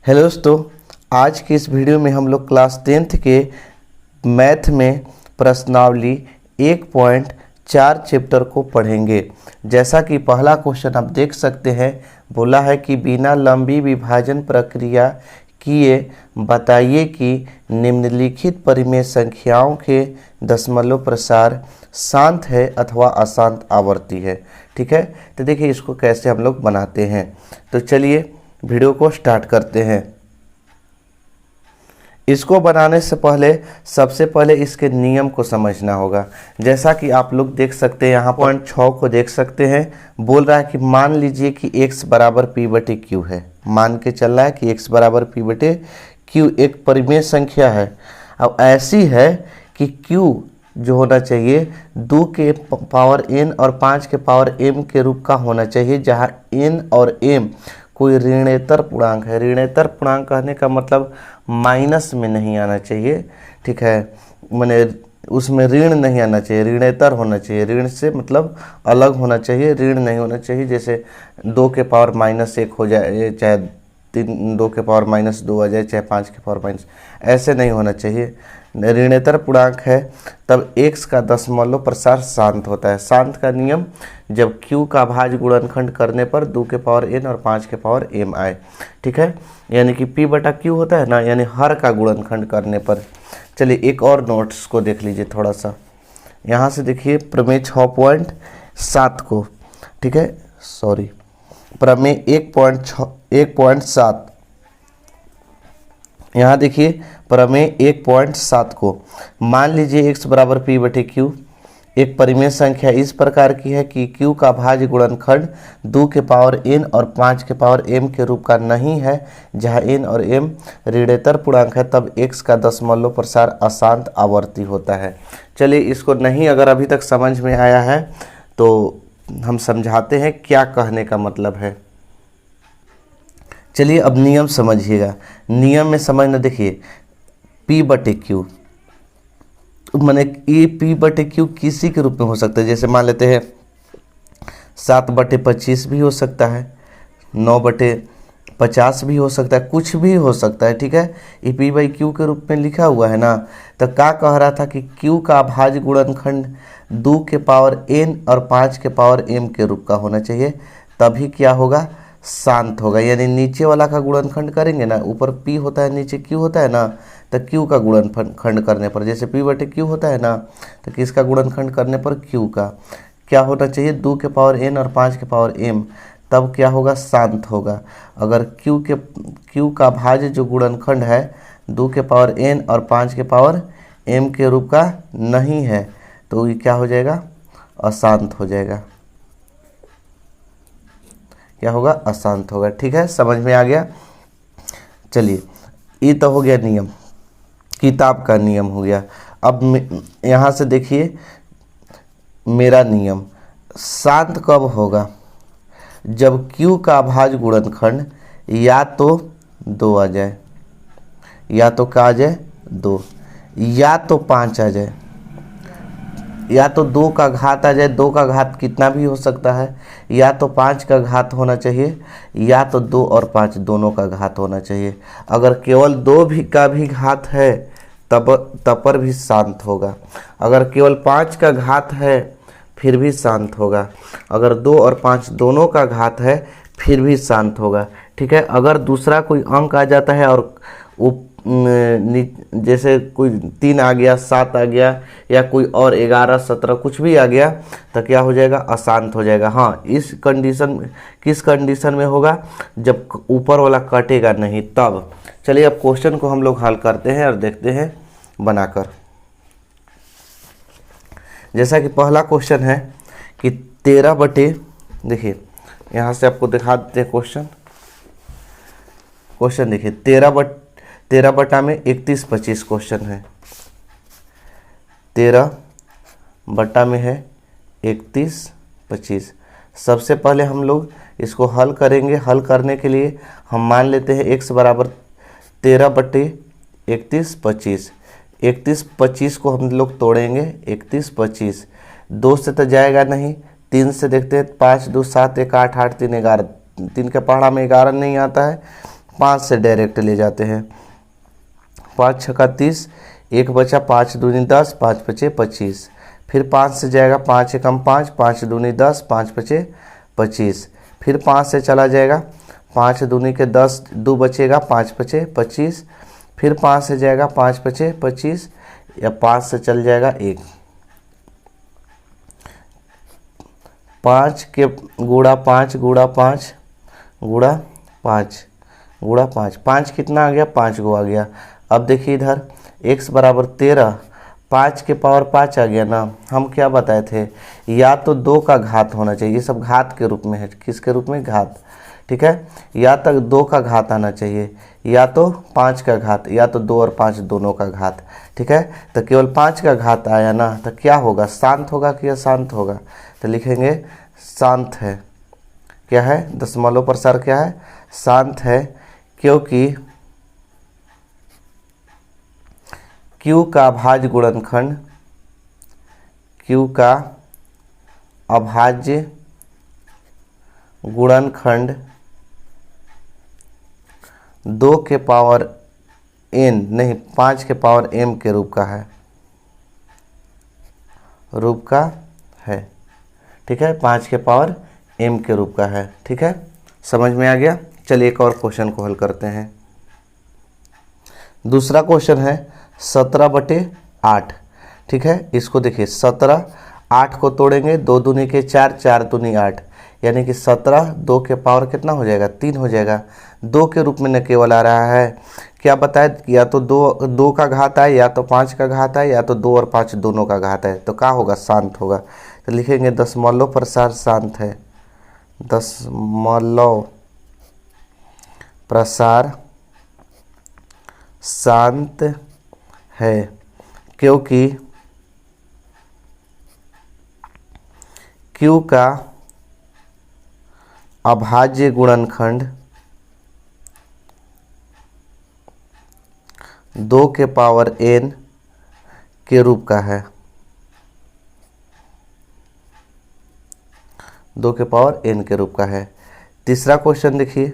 Hello दोस्तों, आज की इस वीडियो में हम लोग क्लास 10th के मैथ में प्रश्नावली 1.4 चैप्टर को पढ़ेंगे। जैसा कि पहला क्वेश्चन आप देख सकते हैं, बोला है कि बिना लंबी विभाजन प्रक्रिया किए बताइए कि निम्नलिखित परिमेय संख्याओं के दशमलव प्रसार शांत है अथवा अशांत आवर्ती है। ठीक है, तो देखिए इसको कैसे हम लोग बनाते हैं। तो चलिए वीडियो को स्टार्ट करते हैं। इसको बनाने से पहले सबसे पहले इसके नियम को समझना होगा। जैसा कि आप लोग देख सकते हैं, यहाँ पॉइंट 6 को देख सकते हैं। बोल रहा है कि मान लीजिए कि x बराबर p बटे क्यू है। मान के चल रहा है कि x बराबर p बटे क्यू एक परिमेय संख्या है। अब ऐसी है कि q जो होना चाहिए 2 के पावर n और 5 के पावर m के रूप का होना चाहिए, जहाँ n और m कोई ऋणेतर पूर्णांक है। ऋणेतर पूर्णांक कहने का मतलब माइनस में नहीं आना चाहिए। ठीक है, मैंने उसमें ऋण नहीं आना चाहिए, ऋणेतर होना चाहिए। ऋण से मतलब अलग होना चाहिए, ऋण नहीं होना चाहिए। जैसे 2 के पावर -1 हो जाए, चाहे 2 के पावर -2 आ जाए, चाहे 5 के पावर माइनस, ऐसे नहीं होना चाहिए। ऋणेतर पूर्णांक है तब x का दशमलव प्रसार शांत होता है। शांत का नियम, जब q का भाज्य गुणनखंड करने पर 2 के पावर n और 5 के पावर m आए। ठीक है, यानी कि p बटा q होता है ना, यानी हर का गुणनखंड करने पर। चलिए एक और नोट्स को देख लीजिए थोड़ा सा। यहाँ से देखिए प्रमेय 6.7 को, ठीक है, सॉरी प्रमेय 1.7, यहाँ देखिए प्रमेय 1.7 को, मान लीजिए x बराबर p बटे क्यू एक परिमेय संख्या इस प्रकार की है कि q का भाज्य गुणनखंड 2 के पावर n और 5 के पावर m के रूप का नहीं है, जहाँ n और m ऋणेतर पूर्णांक है, तब x का दशमलव प्रसार अशांत आवर्ती होता है। चलिए इसको नहीं अगर अभी तक समझ में आया है तो हम समझाते हैं क्या कहने का मतलब है। चलिए अब नियम समझिएगा। नियम में समझना, देखिए p बटे क्यू माने ये p बटे क्यू किसी के रूप में हो सकता है। जैसे मान लेते हैं 7/25 भी हो सकता है, 9/50 भी हो सकता है, कुछ भी हो सकता है। ठीक है, ये p बाई क्यू के रूप में लिखा हुआ है ना। तो क्या कह रहा था कि q का भाज्य गुणनखंड 2 के पावर n और 5 के पावर m के रूप का होना चाहिए, तभी क्या होगा, शांत होगा। यानी नीचे वाला का गुणनखंड करेंगे ना, ऊपर p होता है नीचे q होता है ना, तो q का गुणनखंड करने पर, जैसे p बटे q होता है ना, तो किसका गुणनखंड करने पर q का क्या होना चाहिए, 2 के पावर n और 5 के पावर m, तब क्या होगा, शांत होगा। अगर q का भाज्य जो गुणनखंड है 2 के पावर n और 5 के पावर m के रूप का नहीं है, तो ये क्या हो जाएगा, अशांत हो जाएगा। क्या होगा, अशांत होगा। ठीक है, समझ में आ गया। चलिए ये तो हो गया नियम, किताब का नियम हो गया। अब यहाँ से देखिए मेरा नियम, शांत कब होगा, जब q का भाज्य गुणनखंड या तो 2 आ जाए, या तो क्या आ जाए 2, या तो 5 आ जाए, या तो 2 का घात आ जाए। 2 का घात कितना भी हो सकता है, या तो 5 का घात होना चाहिए, या तो 2 और 5 दोनों का घात होना चाहिए। अगर केवल 2 का भी घात है तब पर भी शांत होगा। अगर केवल 5 का घात है फिर भी शांत होगा। अगर 2 और 5 दोनों का घात है फिर भी शांत होगा। ठीक है, अगर दूसरा कोई अंक आ जाता है और वो जैसे कोई 3 आ गया, 7 आ गया, या कोई और 11, 17 कुछ भी आ गया, तो क्या हो जाएगा, अशांत हो जाएगा। हाँ, इस कंडीशन, किस कंडीशन में होगा, जब ऊपर वाला कटेगा नहीं, तब। चलिए अब क्वेश्चन को हम लोग हल करते हैं और देखते हैं बनाकर। जैसा कि पहला क्वेश्चन है कि 13 बटे, देखिए यहाँ से आपको दिखा देते हैं क्वेश्चन देखिए 13 बटा में 31/25 क्वेश्चन है। 13 बटा में है 31/25। सबसे पहले हम लोग इसको हल करेंगे। हल करने के लिए हम मान लेते हैं x बराबर 13 बटे 31/25। 31/25 को हम लोग तोड़ेंगे। 31/25 2 से तो जाएगा नहीं, 3 से देखते हैं, 5 2 7 1 8 8 3 11, 3 के पहाड़ा में 11 नहीं आता है, 5 से डायरेक्ट ले जाते हैं। 5 छक्का 30, 1 बचा, 5 दूनी 10, 5 बचे 25। फिर 5 से जाएगा, 5 एकम 5, 5 दूनी 10, 5 बचे 25। फिर 5 से चला जाएगा, 5 दूनी के 10, 2 बचेगा, 5 बचे 25। फिर 5 से जाएगा, 5 बचे 25, या 5 से चल जाएगा 1। 5 के गुणा 5 गुणा 5 गुणा 5 गुणा 5, 5 कितना आ गया, 5 गो आ गया। अब देखिए इधर x बराबर 13, 5 के पावर 5 आ गया ना। हम क्या बताए थे, या तो 2 का घात होना चाहिए, ये सब घात के रूप में है। किसके रूप में, घात, ठीक है। या तक 2 का घात आना चाहिए, या तो 5 का घात, या तो 2 और 5 दोनों का घात, ठीक है। तो केवल 5 का घात आया ना, तो क्या होगा, शांत होगा कि अशांत होगा। तो लिखेंगे शांत है। क्या है, दशमलव प्रसार क्या है, शांत है, क्योंकि Q का अभाज्य गुणनखंड, Q का अभाज्य गुणनखंड 2 के पावर n नहीं 5 के पावर m के रूप का है, रूप का है, ठीक है। 5 के पावर m के रूप का है, ठीक है। समझ में आ गया। चलिए एक और क्वेश्चन को हल करते हैं। दूसरा क्वेश्चन है 17/8, ठीक है। इसको देखिए 17, 8 को तोड़ेंगे, 2 दूनी के 4, 4 दूनी 8, यानी कि 17 2 के पावर कितना हो जाएगा, 3 हो जाएगा। 2 के रूप में न केवल आ रहा है, क्या बताए, या तो 2 का घात है, या तो 5 का घात है, या तो 2 और 5 दोनों का घात है। तो क्या होगा, शांत होगा। तो लिखेंगे दशमलव प्रसार शांत है, दशमलव प्रसार शांत है, क्योंकि Q का अभाज्य गुणनखंड 2 के पावर n के रूप का है, 2 के पावर n के रूप का है। तीसरा क्वेश्चन देखिए,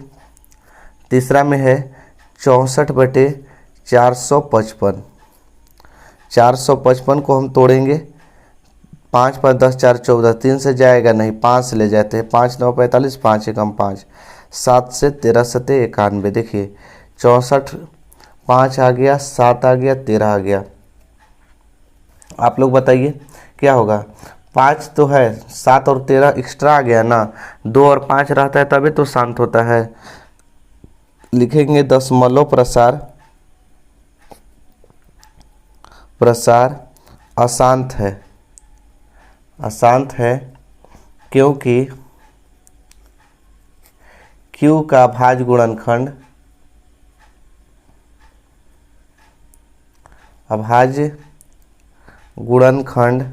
तीसरा में है 64/455। 455 को हम तोड़ेंगे, 5 5 10 4 14, 3 से जाएगा नहीं, 5 से ले जाते हैं, 5 9 45, 5 एकम 5, 7 से 13 सते 91। देखिए 64, 5 आ गया, 7 आ गया, 13 आ गया। आप लोग बताइए क्या होगा। 5 तो है, 7 और 13 एक्स्ट्रा आ गया ना, 2 और 5 रहता है तभी तो शांत होता है। लिखेंगे दशमलव प्रसार अशांत है, अशांत है, क्योंकि Q का अभाज्य गुणनखंड, अभाज्य गुणनखंड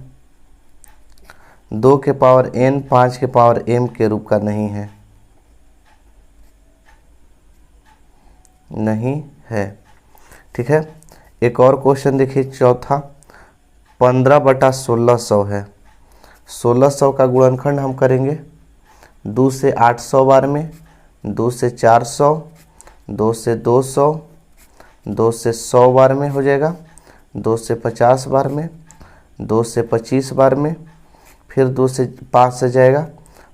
2 के पावर n 5 के पावर m के रूप का नहीं है, नहीं है, ठीक है। एक और क्वेश्चन देखिए, चौथा 15/1600 है। 1600 का गुणनखंड हम करेंगे 2 से 800 बार में, 2 से 400, 2 से 200, 2 से 100 बार में हो जाएगा, 2 से 50 बार में, 2 से 25 बार में, फिर 2 से 5 से जाएगा,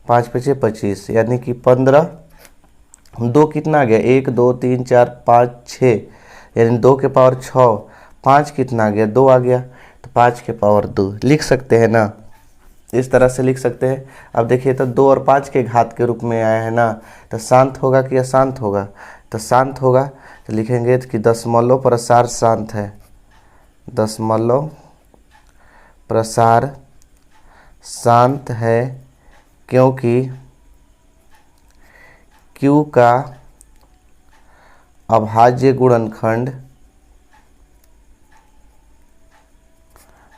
5 बचे 25, यानी कि 15, 2 कितना आ गया, 1 2 3 4 5 6, यानी 2 के पावर 6, 5 कितना आ गया, 2 आ गया, तो 5 के पावर 2 लिख सकते हैं ना, इस तरह से लिख सकते हैं। अब देखिए तो 2 और 5 के घात के रूप में आया है ना, तो शांत होगा कि अशांत होगा, तो शांत होगा। तो लिखेंगे कि दशमलव प्रसार शांत है, दशमलव प्रसार शांत है, क्योंकि Q का अभाज्य गुणनखंड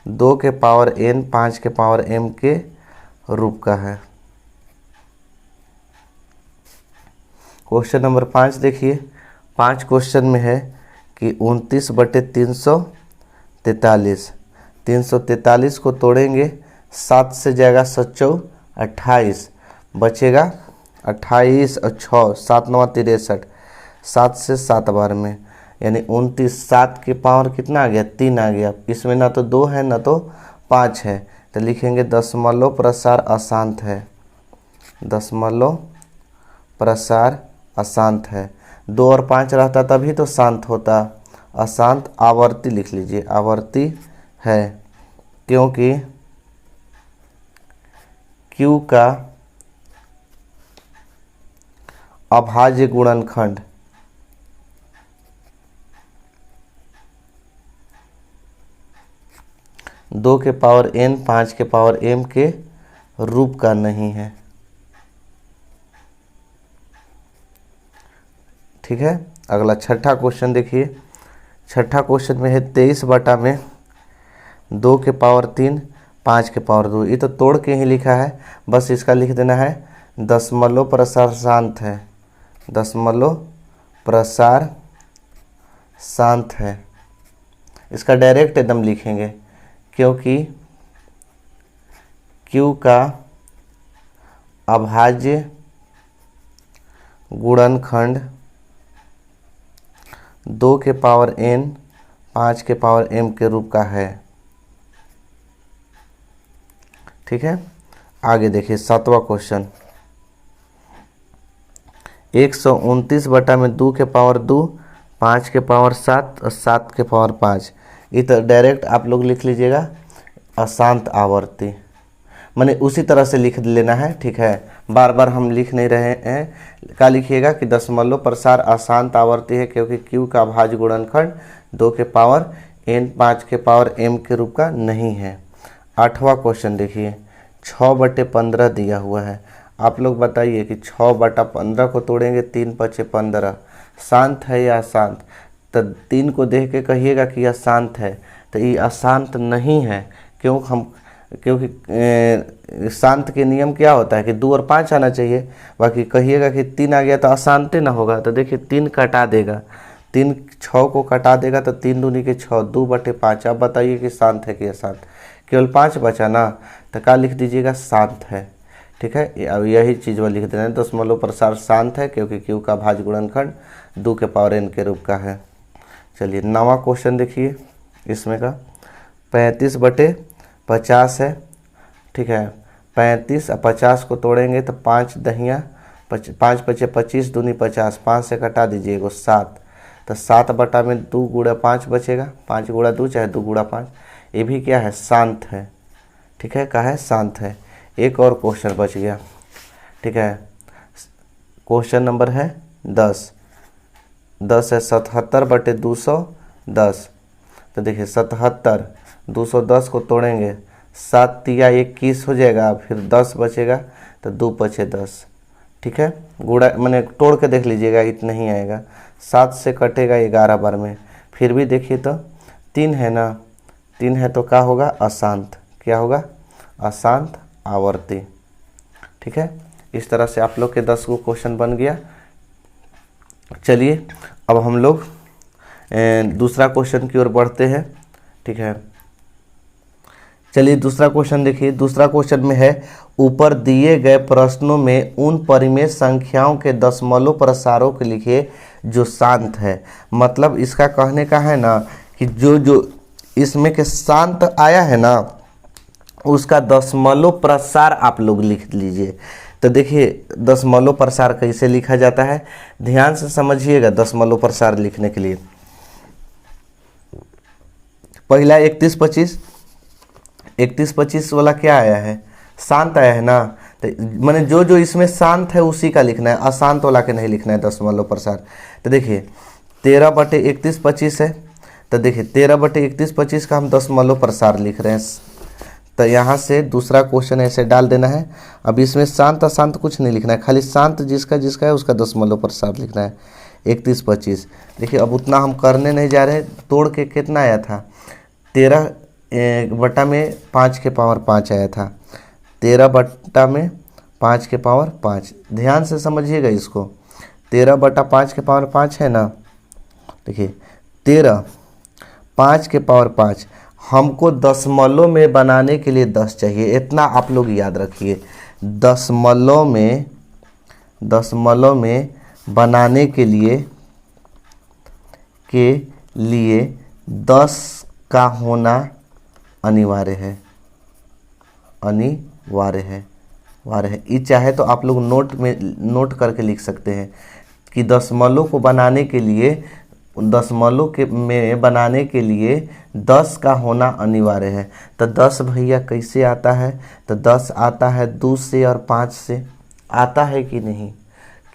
2 के पावर n 5 के पावर m के रूप का है। क्वेश्चन नंबर 5 देखिए, 5 क्वेश्चन में है कि 29/343, 343 को तोड़ेंगे, 7 से जाएगा 7 28, बचेगा 28 और 6, 7 9 63, 7 से 7 बार में, यानी 29। 7 के पावर कितना आ गया? 3 आ गया। इसमें ना तो 2 है ना तो 5 है, तो लिखेंगे दशमलव प्रसार अशांत है। दशमलव प्रसार अशांत है। 2 और 5 रहता तभी तो शांत होता। अशांत आवर्ती लिख लीजिए, आवर्ती है, क्योंकि Q का अभाज्य गुणनखंड दो के पावर n 5 के पावर m के रूप का नहीं है। ठीक है, अगला छठा क्वेश्चन देखिए। छठा क्वेश्चन में है 23 बटा में 2 के पावर 3 5 के पावर 2। ये तो तोड़ के ही लिखा है, बस इसका लिख देना है दशमलव प्रसार शांत है। दशमलव प्रसार शांत है, इसका डायरेक्ट एकदम लिखेंगे, क्योंकि Q का अभाज्य गुणनखंड 2 के पावर n 5 के पावर m के रूप का है। ठीक है, आगे देखिए 7वां क्वेश्चन। 129 बटा में 2 के पावर 2 5 के पावर 7 और 7 के पावर 5। ये तो डायरेक्ट आप लोग लिख लीजिएगा अशांत आवर्ती, माने उसी तरह से लिख लेना है। ठीक है, बार बार हम लिख नहीं रहे हैं। क्या लिखिएगा कि दशमलव प्रसार अशांत आवर्ती है, क्योंकि Q का अभाज्य गुणनखंड 2 के पावर n 5 के पावर m के रूप का नहीं है। 8वां क्वेश्चन देखिए। 6/15 दिया हुआ है। आप लोग बताइए कि 6/15 को तोड़ेंगे 3 × 5 = 15, शांत है या अशांत? तो 3 को देख के कहिएगा कि अशांत है, तो ये अशांत नहीं है। क्योंकि शांत के नियम क्या होता है कि 2 और 5 आना चाहिए। बाकी कहिएगा कि 3 आ गया तो अशांत ना होगा, तो देखिए 3 कटा देगा, 3 6 को कटा देगा, तो 3 दूनी के 6 2/5। अब बताइए कि शांत है कि अशांत? केवल 5 बचा ना, तो क्या लिख दीजिएगा? शांत है। ठीक है, अब यही चीज़ वो लिख देना है, दशमलव प्रसार शांत है, क्योंकि Q का अभाज्य गुणनखंड 2 के पावर n के रूप का है। चलिए 9वां क्वेश्चन देखिए। इसमें का 35/50 है। ठीक है, 35 और 50 को तोड़ेंगे तो 5 दहिया 5 × 25 दूनी 50, 5 से कटा दीजिए एगो 7, तो 7 में 2 × 5 बचेगा, 5 × 2 चाहे 2 × 5। ये भी क्या है? शांत है। ठीक है, क्या है? शांत है। एक और क्वेश्चन बच गया। ठीक है, क्वेश्चन नंबर है 10 है 77/210। तो देखिए 77 210 को तोड़ेंगे, 7 तिया 21 हो जाएगा, फिर 10 बचेगा, तो 2 × 5 = 10। ठीक है, गुणा मैंने तोड़ के देख लीजिएगा, इतना ही आएगा। 7 से कटेगा 11 बार में, फिर भी देखिए तो 3 है ना, 3 है तो क्या होगा? अशांत। क्या होगा? अशांत आवर्ती। ठीक है, इस तरह से आप लोग के 10 को क्वेश्चन बन गया। चलिए अब हम लोग दूसरा क्वेश्चन की ओर बढ़ते हैं। ठीक है, चलिए दूसरा क्वेश्चन देखिए। दूसरा क्वेश्चन में है, ऊपर दिए गए प्रश्नों में उन परिमेय संख्याओं के दशमलव प्रसारों के लिखिए जो शांत है। मतलब इसका कहने का है ना कि जो इसमें के शांत आया है ना, उसका दशमलव प्रसार आप लोग लिख लीजिए। तो देखिए दशमलव प्रसार कैसे लिखा जाता है, ध्यान से समझिएगा। दशमलव प्रसार लिखने के लिए पहला 31-25 वाला क्या आया है? शांत आया है ना, तो माने जो इसमें शांत है उसी का लिखना है, अशांत वाला के नहीं लिखना है दशमलव प्रसार। तो देखिए 13/31-25 है, तो देखिए 13/31-25 का हम दशमलव प्रसार लिख रहे हैं। तो यहाँ से दूसरा क्वेश्चन ऐसे डाल देना है। अब इसमें शांत अशांत कुछ नहीं लिखना है, खाली शांत जिसका है उसका दशमलव प्रसार लिखना है। 31-25 देखिए, अब उतना हम करने नहीं जा रहे। तोड़ के कितना आया था? 13/5 के पावर 5 आया था। 13/5 के पावर 5, ध्यान से समझिएगा इसको। 13/5 के पावर 5 है ना, देखिए 13 5 के पावर 5, हमको दशमलव में बनाने के लिए 10 चाहिए। इतना आप लोग याद रखिए, दशमलव में बनाने के लिए के लिए 10 का होना अनिवार्य है, अनिवार्य है, वार्य है। ये चाहे तो आप लोग नोट करके लिख सकते हैं कि दशमलव को बनाने के लिए, दशमलव के में बनाने के लिए 10 का होना अनिवार्य है। तो 10 भैया कैसे आता है? तो 10 आता है 2 से और 5 से। आता है कि नहीं?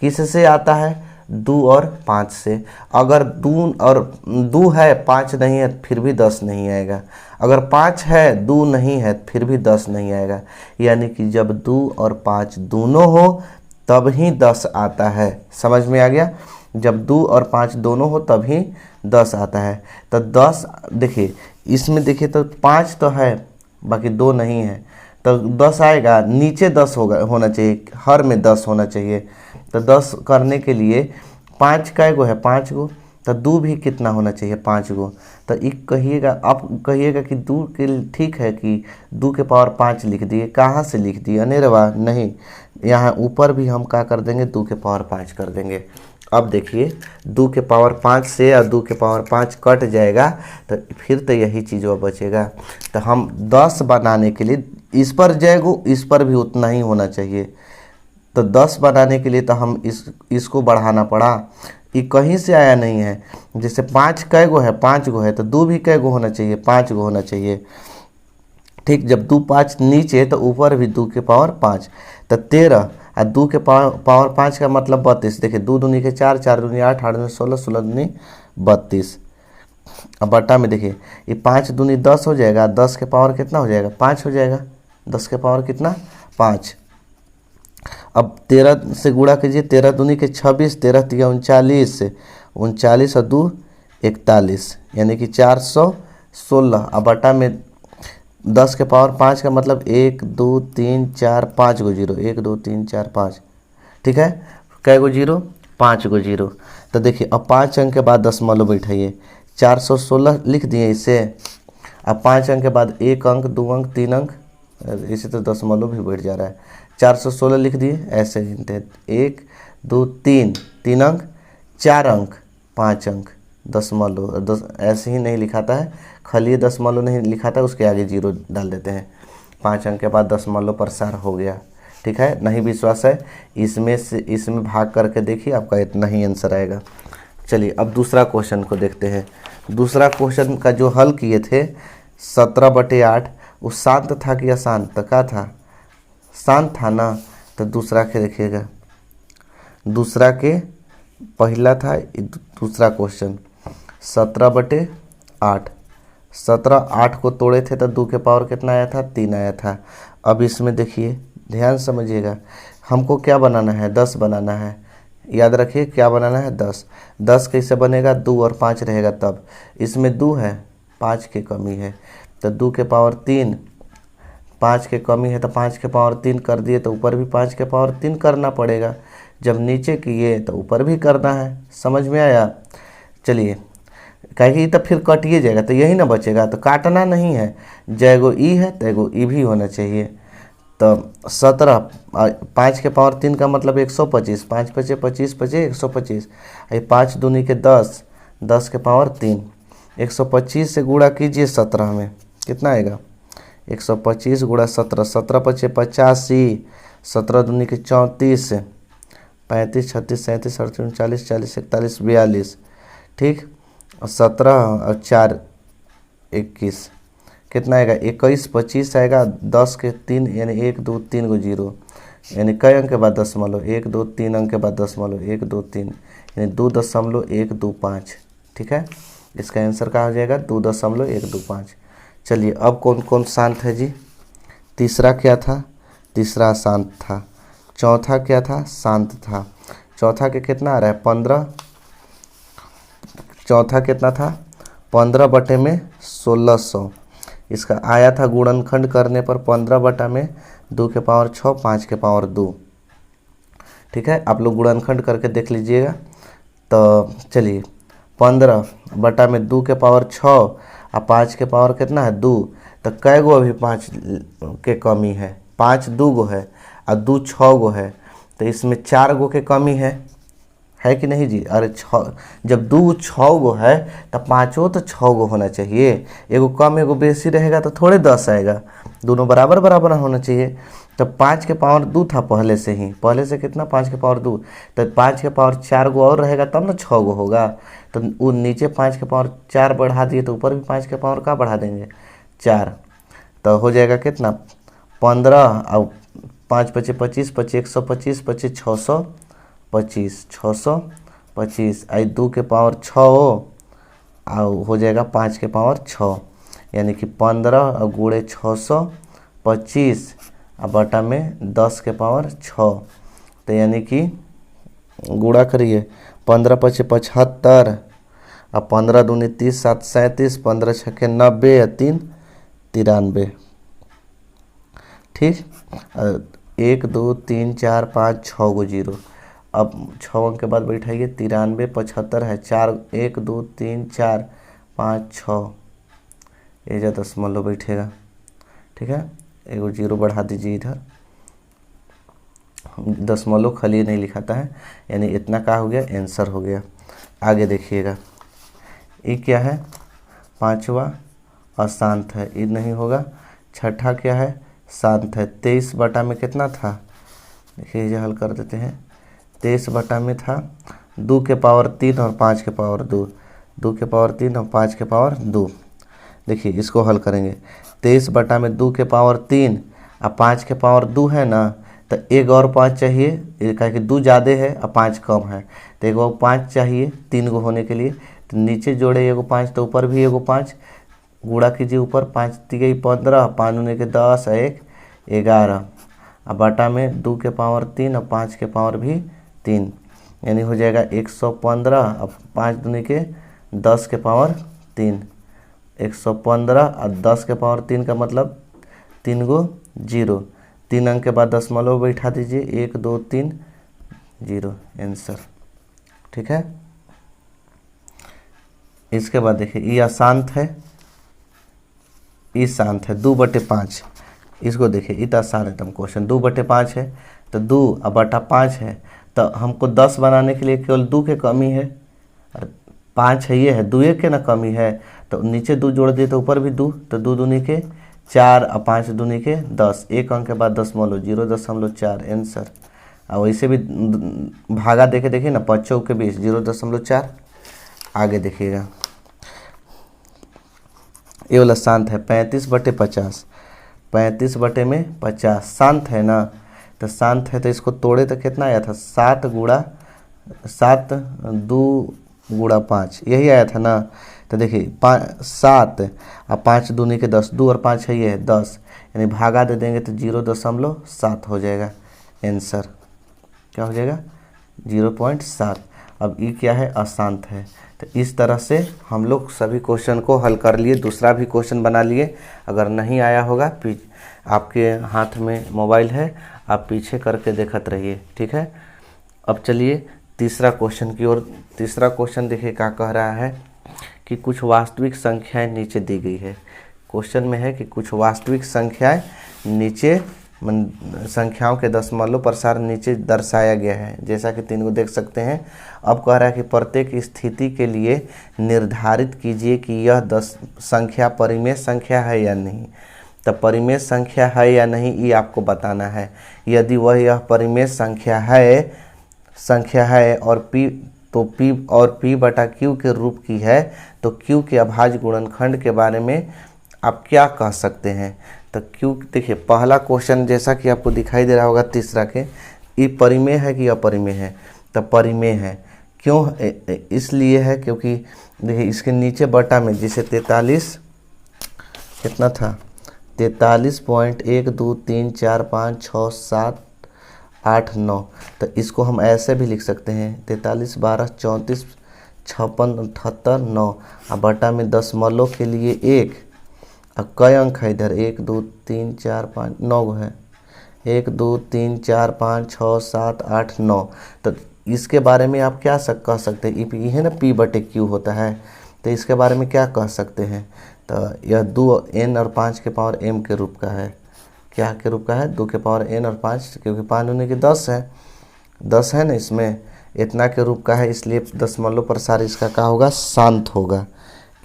किस से आता है? 2 और 5 से। अगर 2 है 5 नहीं है फिर भी 10 नहीं आएगा। अगर 5 है 2 नहीं है फिर भी 10 नहीं आएगा। यानी कि जब 2 और 5 दोनों हो तब ही 10 आता है। समझ में आ गया? जब 2 और 5 दोनों हो तब ही 10 आता है। तो 10 देखिए, इसमें देखिए तो 5 तो है बाकी 2 नहीं है, तो 10 आएगा। नीचे 10 होना चाहिए, हर में 10 होना चाहिए। तो 10 करने के लिए 5 कै गो है? 5 गो। तो 2 भी कितना होना चाहिए? 5 गो। तो एक कहिएगा, आप कहिएगा कि 2 के ठीक है कि 2 के पावर 5 लिख दिए। कहाँ से लिख दिए? अनेरवा नहीं, यहाँ ऊपर भी हम क्या कर देंगे? 2 के पावर 5 कर देंगे। अब देखिए 2 के पावर 5 से और 2 के पावर 5 कट जाएगा तो फिर तो यही चीज़ वो बचेगा। तो हम 10 बनाने के लिए इस पर जाएगो, इस पर भी उतना ही होना चाहिए। तो 10 बनाने के लिए तो हम इसको बढ़ाना पड़ा। ये कहीं से आया नहीं है। जैसे 5 कै गो है? 5 गो है। तो 2 भी कै गो होना चाहिए? 5 गो होना चाहिए। ठीक, जब 2 5 नीचे तो ऊपर भी 2 के पावर 5, तो 13 और 2 के पावर 5 का मतलब 32। देखिए 2 दूनी के 4, 4 दूनी 8, 8 दूनी 16, 16 दूनी 32। अब बटा में देखिए ये 5 दूनी 10 हो जाएगा, 10 के पावर कितना हो जाएगा? 5 हो जाएगा। 10 के पावर कितना? 5। अब 13 से गुणा कीजिए, 13 दूनी के 26, 13 तिया 39, 39 और 2 41, यानी कि 416। अब बटा में 10 के पावर 5 का मतलब 1 2 3 4 5 गो जीरो, 1 2 3 4 5। ठीक है, कै गो जीरो? 5 गो जीरो। तो देखिए अब 5 अंक के बाद दशमलव बैठाइए, 416 लिख दिए इसे। अब 5 अंक के बाद 1 अंक 2 अंक 3 अंक, इसे तो दशमलव भी बैठ जा रहा है। 416 लिख दिए, ऐसे गिनते हैं 1 2 3, 3 अंक, 4 अंक, 5 अंक, दशमलव ऐसे ही नहीं लिखाता है, खाली दशमलव नहीं लिखाता है, उसके आगे जीरो डाल देते हैं। 5 अंक के बाद दशमलव प्रसार हो गया। ठीक है, नहीं विश्वास है इसमें से इसमें भाग करके देखिए, आपका इतना ही आंसर आएगा। चलिए अब दूसरा क्वेश्चन को देखते हैं। दूसरा क्वेश्चन का जो हल किए थे 17/8, वो शांत था कि अशांत? तो क्या था? शांत था ना। तो दूसरा के देखिएगा, दूसरा के पहला था दूसरा क्वेश्चन 17/8, 17 8 को तोड़े थे तो 2 के पावर कितना आया था? 3 आया था। अब इसमें देखिए ध्यान समझिएगा, हमको क्या बनाना है? 10 बनाना है। याद रखिए क्या बनाना है? 10। 10 कैसे बनेगा? 2 और 5 रहेगा तब। इसमें 2 है, 5 की कमी है, तो 2 के पावर 3, 5 के कमी है तो 5 के पावर 3 कर दिए, तो ऊपर भी 5 के पावर 3 करना पड़ेगा। जब नीचे किए तो ऊपर भी करना है। समझ में आया? चलिए, कहेगी तो फिर कटिए जाएगा तो यही ना बचेगा, तो काटना नहीं है। जैगो ई है तैगो ई भी होना चाहिए। तो 17, 5 के पावर 3 का मतलब 125, 5 पचे 25, पचे 125, ये 5 दूनी के 10, 10 के पावर 3, 125 से गुणा कीजिए 17 में, कितना आएगा? 125 गुणा 17, 17 पचे 85, 17 दूनी के 34, 35 36 37 38 39 40 41 42। ठीक, और 17 और 4 21, कितना आएगा? 21 25 आएगा। 10 के 3 यानी 1 2 3 गो जीरो, यानी कई अंक के बाद दशमलव? 1 2 3 अंक के बाद दशमलव, 1 2 3, यानी 2.125। ठीक है, इसका आंसर क्या हो जाएगा? 2.125। चलिए अब कौन कौन शांत है जी? तीसरा क्या था? तीसरा शांत था। चौथा क्या था? शांत था। चौथा के कितना आ रहा है? 15। चौथा कितना था? 15/1600। इसका आया था गुणनखंड करने पर 15/2 के पावर 6, 5 के पावर 2। ठीक है, आप लोग गुणनखंड करके देख लीजिएगा। तो चलिए 15/2 के पावर 6 और 5 के पावर कितना है? 2। तो कै गो अभी 5 के कमी है? 5 2 गो है और 2 6 गो है, तो इसमें 4 गो के कमी है। है कि नहीं जी? अरे जब दू 6 गो है तब पाँचों तो 6 गो होना चाहिए। एगो कम एगो बेसी रहेगा तो थोड़े 10 आएगा, दोनों बराबर बराबर होना चाहिए। तो 5 के पावर 2 था पहले से ही, पहले से कितना 5 के पावर 2, तो 5 के पावर 4 गो और रहेगा तब ना 6 गो होगा। तो वो नीचे 5 के पावर 4 बढ़ा दिए तो ऊपर भी 5 के पावर का बढ़ा देंगे 4, तो हो जाएगा कितना 15 और 5 पचे 25, 25 125, 25 625, 625 आई 2 के पावर 6 और हो जाएगा 5 के पावर 6, यानी कि 15 और गुणे 625 और बटा में 10 के पावर 6, तो यानी कि गुणा करिए 15 पचे 75 और 15 दूनी 30, 7 37, 15 छक्के 90 और 3 93। ठीक, 1 2 3 4 5 6 गो जीरो, अब 6 अंक के बाद बैठाइए 93 75 है 4 1 2 3 4 5 6, ये जो दशमलव बैठेगा। ठीक है, एगो जीरो बढ़ा दीजिए इधर, दशमलव खाली नहीं लिखाता है, यानी इतना का हो गया आंसर हो गया। आगे देखिएगा, ये क्या है 5वां अशांत है, ये नहीं होगा। छठा क्या है शांत है। 23 बटा में कितना था, देखिए ये हल कर देते हैं। 23 बटा में था 2 के पावर 3 और 5 के पावर 2, 2 के पावर 3 और 5 के पावर 2। देखिए इसको हल करेंगे, 23 बटा में 2 के पावर 3 और 5 के पावर 2 है ना, तो एक और 5 चाहिए, कहे कि 2 ज़्यादा है और 5 कम है, तो एक और 5 चाहिए 3 गो होने के लिए। तो नीचे जोड़े एगो 5 तो ऊपर भी एगो 5, गुणा कीजिए ऊपर 5 3 15, 5 दूनी के 10 और 1 11, और बटा में 2 के पावर 3 और 5 के पावर भी 3, यानी हो जाएगा 115 और 5 दूनी के 10 के पावर 3, 115 और 10 के पावर 3 का मतलब 3 गो जीरो, 3 अंक के बाद दशमलव बैठा दीजिए 1 2 3 0 आंसर। ठीक है, इसके बाद देखिए ये अशांत है, ये शांत है 2/5, इसको देखिए ये तो आसान है एकदम क्वेश्चन। 2/5 है तो 2 और बटा 5 है, तो हमको 10 बनाने के लिए केवल 2 के कमी है, और 5 है ये है 2 के ना कमी है, तो नीचे 2 जोड़ दिए तो ऊपर भी 2, तो 2 दूनी के 4 और 5 दूनी के 10, एक अंक के बाद दशमलव 0.4 आंसर। और वैसे भी भागा देखे देखिए ना 5 चौक के 20 0.4। आगे देखिएगा, ये वाला शांत है 35/50, 35 बटे में 50 शांत है ना, तो शांत है तो इसको तोड़े तो कितना आया था 7 2 गुणा 5, यही आया था ना। तो देखिए 7 और 5 दूनी के 10, 2 और 5 है ये 10, यानी भागा दे देंगे तो 0.7 हो जाएगा आंसर। क्या हो जाएगा 0.7। अब ये क्या है अशांत है। तो इस तरह से हम लोग सभी क्वेश्चन को हल कर लिए, दूसरा भी क्वेश्चन बना लिए। अगर नहीं आया होगा आपके हाथ में मोबाइल है, आप पीछे करके देखते रहिए। ठीक है, अब चलिए तीसरा क्वेश्चन की ओर। तीसरा क्वेश्चन देखिए क्या कह रहा है कि कुछ वास्तविक संख्याएं नीचे दी गई है। क्वेश्चन में है कि कुछ वास्तविक संख्याएं नीचे संख्याओं के दशमलव प्रसार नीचे दर्शाया गया है, जैसा कि 3 को देख सकते हैं। अब कह रहा है कि प्रत्येक स्थिति के लिए निर्धारित कीजिए कि यह संख्या परिमेय संख्या है या नहीं। तो परिमेय संख्या है या नहीं ये आपको बताना है। यदि वह यह परिमेय संख्या है और p बटा q के रूप की है, तो q के अभाज्य गुणनखंड के बारे में आप क्या कह सकते हैं। तो q देखिए पहला क्वेश्चन जैसा कि आपको दिखाई दे रहा होगा तीसरा के, ये परिमेय है कि अपरिमेय है। तो परिमेय है, क्यों इसलिए है क्योंकि देखिए इसके नीचे बटा में जैसे 43 कितना था 43.1 2 3 4 5 6 7 8 9, तो इसको हम ऐसे भी लिख सकते हैं 43 12 34 56 78 9, और बटा में दशमलव के लिए 1, और कई अंक है इधर 1 2 3 4 5 9 है 1 2 3 4 5 6 7 8 9। तो इसके बारे में आप क्या कह सकते हैं, ये है ना p/q होता है, तो इसके बारे में क्या कह सकते हैं। तो यह 2n और 5 के पावर m के रूप का है। क्या के रूप का है 2 के पावर n और 5, क्योंकि 5 होने के 10 है, 10 है ना इसमें, इतना के रूप का है, इसलिए दशमलव प्रसार इसका क्या होगा, शांत होगा।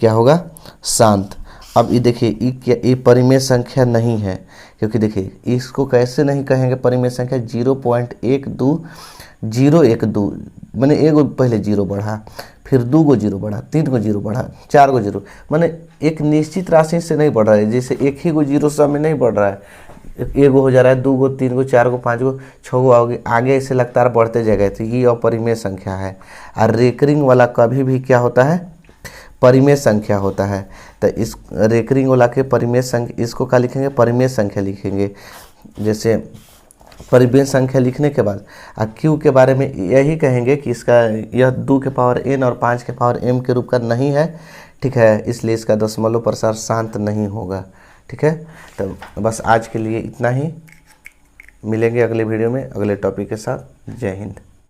क्या होगा, शांत। अब ये देखिए ये परिमेय संख्या नहीं है, क्योंकि देखिए इसको कैसे नहीं कहेंगे परिमेय संख्या, 0.12 मैंने एगो पहले जीरो बढ़ा, फिर 2 गो जीरो बढ़ा, 3 गो जीरो बढ़ा, 4 गो जीरो, मैंने एक निश्चित राशि से नहीं बढ़ रहा है, जैसे एक ही गो जीरो सब में नहीं बढ़ रहा है, एगो हो जा रहा है, 2 गो, 3 गो, 4 गो, 5 गो, 6 गो आगे ऐसे लगातार बढ़ते जाएगा, तो ये अपरिमेय संख्या है। और रेकरिंग वाला कभी भी क्या होता है, परिमेय संख्या होता है। तो इस रेकरिंग वाला के परिमेय संख्या, इसको क्या लिखेंगे, परिमेय संख्या लिखेंगे। जैसे परिमेय संख्या लिखने के बाद क्यू के बारे में यही कहेंगे कि इसका यह 2 के पावर n और 5 के पावर m के रूप का नहीं है, ठीक है, इसलिए इसका दशमलव प्रसार शांत नहीं होगा। ठीक है, तो बस आज के लिए इतना ही, मिलेंगे अगले वीडियो में अगले टॉपिक के साथ। जय हिंद।